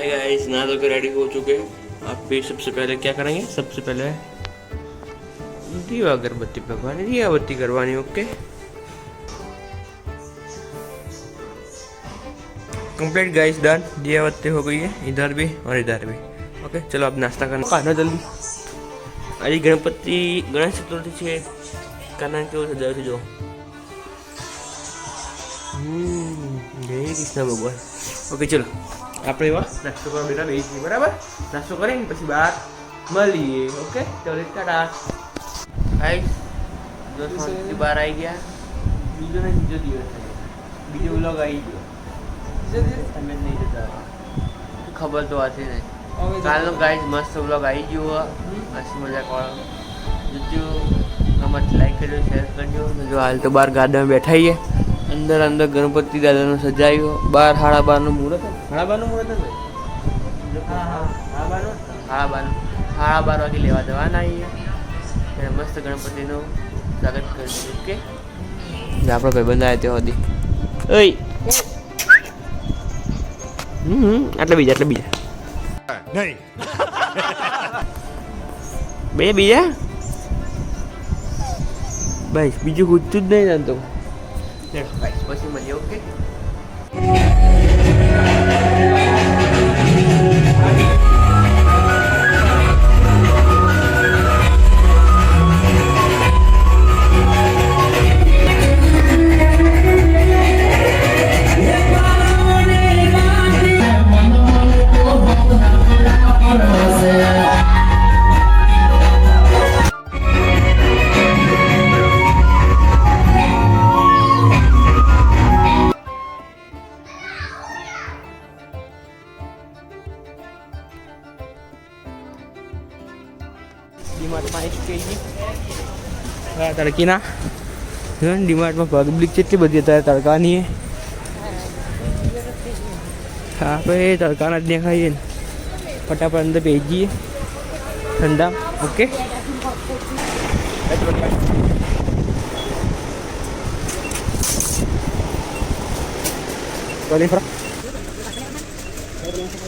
Hi guys, नहा धो के रेडी हो चुके हैं। आप भी सबसे पहले क्या करेंगे? सबसे पहले दिया अगरबत्ती भगवानी, दिया बत्ती करवानी। Okay, complete guys, done. दिया बत्ती हो गई है इधर भी और इधर भी। ओके, चलो अब नाश्ता करना खाना जल्दी। अरे गणपति गणेश चतुर्थी है, काना केवो सजाव्यो छे जो। जय कृष्ण भगवान। ओके चलो આપણે એવા નાસ્તો કરવા બેઠા રહી છીએ, બરાબર? નાસ્તો કરીને પછી બહાર મળીએ. ઓકે, ચલો ટાટા. ગાઈસ, દોસ્તોથી બહાર આવી ગયા. બીજો ને બીજો દિવસ છે, બીજો વ્લોગ આવી ગયો. બીજો દિવસ તમે નહીં જતા, ખબર તો હતી નહીં. કાલનો ગાઈસ મસ્ત વ્લોગ આવી ગયો, મસ્ત મજાક વાળો. જો ગમત લાઈક કરજો, શેર કરજો. જો હાલ તો બહાર ગાર્ડનમાં બેઠા છીએ. અંદર અંદર ગણપતિ દાદાનું સજાયું. 12:30 મુહૂર્ત. 12:30 મુહૂર્ત ને? હા, 12:30 વાગે લેવા જવાના આવીએ. અને મસ્ત ગણપતિનું સ્વાગત કરીશું. ઓકે, આપણો ભાઈબંધ આવ્યો ત્યાં સુધી. ઓય, આટલા બીજા નહીં, બીજા ભાઈ બીજું પૂછતું જ નહીં જાણતો. પછી મળીએ. ઓકે, ડીમાર્ટમાં તડકીના ડીમાર્ટમાં પબ્લિક કેટલી બધી અત્યારે તડકાની. હા, આપણે તડકાના જ દેખાઈએ ને ફટાફટ અંદર બેસી જઈએ ઠંડા. ઓકે,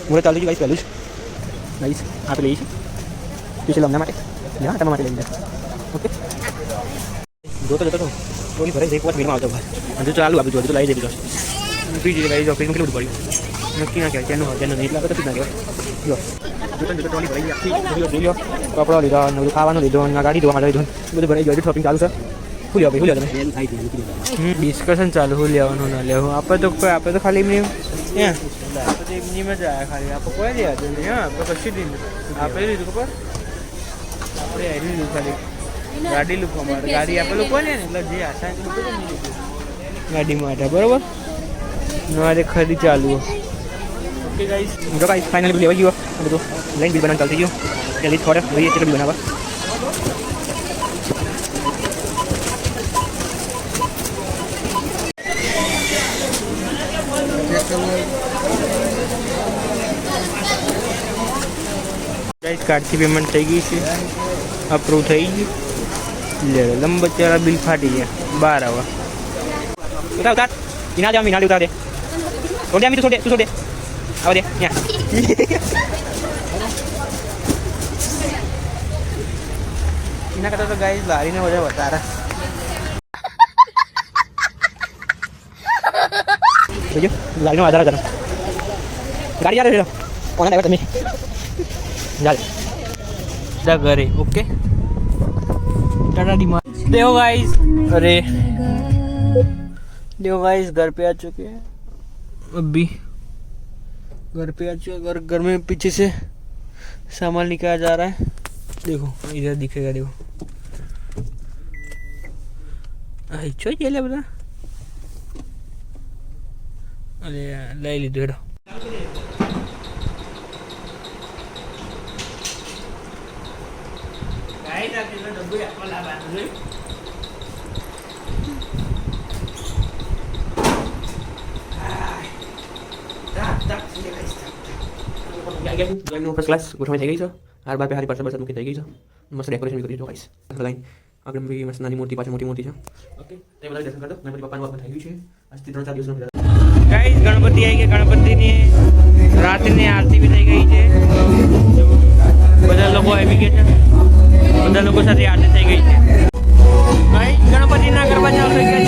મુરે ચાલુ ગાઈસ. પહેલું જ ગાઈસ આપણે લઈએ છીએ સ્પેશિયલ અમના માટે, તમારા માટે લઈ જાય. ઓકે, જોતો થોડી ભરે એક વખત મીરમાં આવતો ભાઈ. હજુ ચાલુ આપી હજુ તો લાવી દે બીજો ફ્રી જઈએ ગાઈસ. ઓફિસમાં કેટલું બધું પડ્યું નક્કી ના કહેવાય. ત્યાંનું નહીં લાગે તો ના કહેવાય. જો ટ્રોલી ભરાઈ આખી જોઈ લો. કપડાં લીધા, બધું ખાવાનું લીધું, ગાડી ધોવા માટે લીધું, બધું ભરાઈ ગયું. શોપિંગ ચાલુ છે. શું લેવા ભાઈ? શું લેવા તમે? ડિસ્કશન ચાલુ. શું લેવાનું ના લેવું આપણે તો ખાલી એમની આપણે એમની મજા આવે. ખાલી આપણે કોઈ લેવા દે નહીં. હા, આપણે કશું જ નહીં. આપણે લીધું ખબર, આપણે હેરી લીધું ખાલી ગાડી લુક અમારે. ગાડી આપણે લોકો ને એટલે જે આશા ગાડી માટે બરોબર. મારે ખરી ચાલુ. ઓકે ગાઈસ, જો ગાઈસ ફાઇનલી બિલ લેવા ગયો. બધું લાઈન બિલ બનાવવાનું ચાલુ થઈ ગયું. જલ્દી થોડે જોઈએ કેટલું બિલ બનાવવા. ગાઈસ કાર્ડથી પેમેન્ટ થઈ ગઈ છે, અપ્રૂવ થઈ ગયું. લે લંબચારા બિલ ફાટી ગયા. 12 આવા ઉતાર ઇના જામ ઇના ઉતાર દે. છોડ દે, તું છોડ દે. આવ દે યા. ઇના કરતા તો ગાઈસ લારીને વજે વધારે. જોજો લારીનો વધારે કરો. ગાડી યાર લેલો ઓના ડ્રાઈવર તમે ચાલ જા ઘરે. Okay, Tata demand. देखो गाइस, अरे देखो गाइस, घर पे आ चुके हैं. अभी घर पे आ चुके. घर में पीछे से सामान निकाला जा रहा है. देखो इधर दिखेगा. देखो अच्छा ये ले बता. अरे ले लीजिए हेडो. फर्स्ट क्लास गोठवणी થઈ ગઈ છે. હાર બાર पे હારી પરસર મૂકી થઈ ગઈ છે. મસ્ત ડેકોરેશન કરી દીધું ગાઈસ. લગાઈ આગળ બી મસ્ત નાની મૂર્તિ, પાછળ મોટી મૂર્તિ છે. ઓકે, તે બધા દર્શન કરતો. ગણપતિ બાપાનું આપણ થઈ ગયું છે. આજથી 3-4 દિવસનો ગાઈસ ગણપતિ આવી ગયા. ગણપતિની રાતની આરતી બી થઈ ગઈ છે. બધા લોકો આવી ગયા છે. બધા લોકો સાથે આરતી થઈ ગઈ છે. ગાઈસ ગણપતિના ગરબા ચાલુ થઈ ગયા છે.